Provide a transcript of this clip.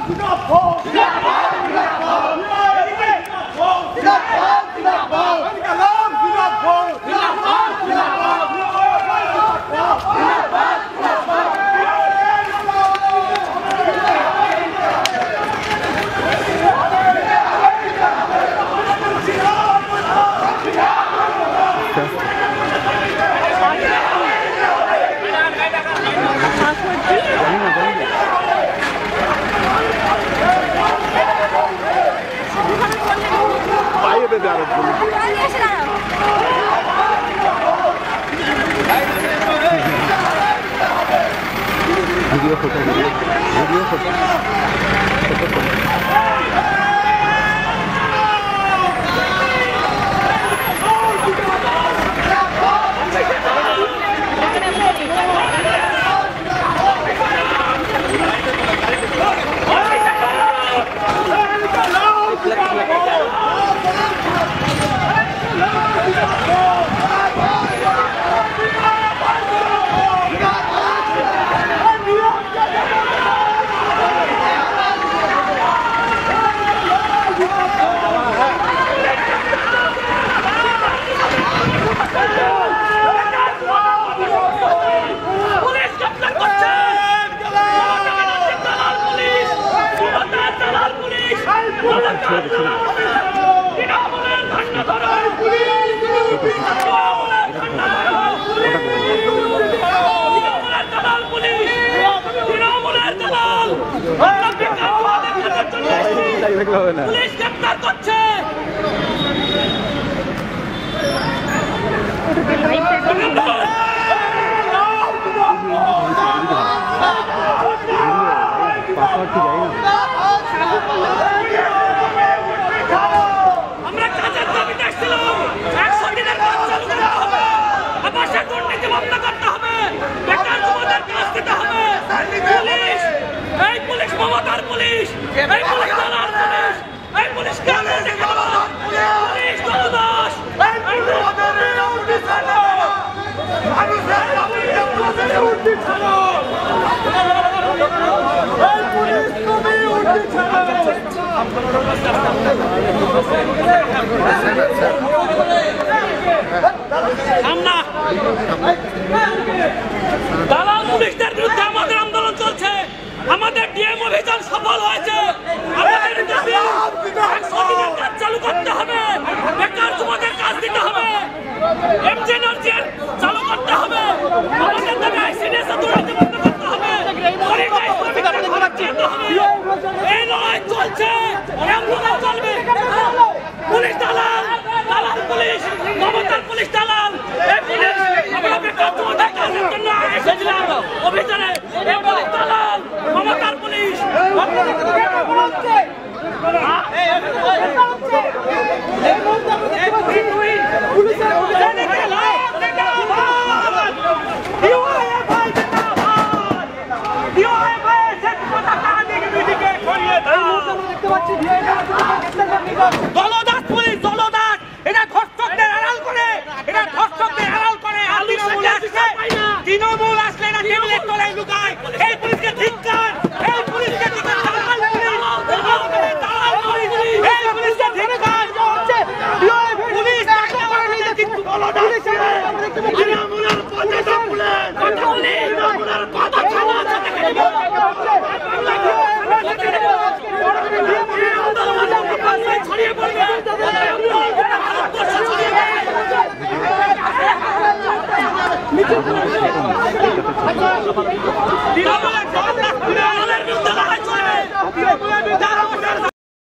Video photo police গ্রেফতার করছে। আমরা কাজের দাবিতে এসেছিলাম, 100 দিনের কাজ চালু করতে হবে, আবাসের দুর্নীতি বন্ধ করতে হবে, বেকার যুবকদের কাজ দিতে হবে। পুলিশ, এই পুলিশ মমতার পুলিশ, এই পুলিশ দালাল পুলিশ, এই পুলিশ কালো দেখানো, পুলিশ দলদাস, এই পুলিশ উঠে ছাড়ো, মানুষের দাবিতে উঠে ছাড়ো, এই পুলিশ তুমি উঠে ছাড়ো। দালাল পুলিশদের বিরুদ্ধে আমাদের আন্দোলন চলছে, আমাদের ডিএম অভিযান সফল হয়েছে। আমাদের দাবি 100 দিনের কাজ চালু করতে হবে, বেকার যুবকদের কাজ দিতে হবে, এমজেনার্জি চালু করতে হবে, আমাদের দাবি আইসিডিএস দুর্নীতি বন্ধ করতে হবে, এই লড়াই চলছে, আন্দোলন চলবে। পুলিশ দালাল, দালাল পুলিশ, মমতার পুলিশ দালাল, এই পুলিশ আমরা বেকার যুবকদের কাজের জন্য এসেছিলাম অভিযানে, এই পুলিশ দালাল, মমতার পুলিশ দলদাস পুলিশ, দলদাস, এটা ধর্ষকদের আড়াল করে, এটা ধর্ষকদের আড়াল করে। তৃণমূল আসলে না টেবিলের তলায় লুকায়, এই পুলিশকে ধিক্কার, এই পুলিশকে ধিক্কার, এই পুলিশকে ধিক্কার। পুলিশ টাকা করে নিয়ে কিন্তু দলদাস তৃণমূলের কথা বলে, কথা বলে তৃণমূলের কথা সমাজ ছড়িয়ে পড়বে, তৃণমূলের বিরুদ্ধে লড়াই চলবে।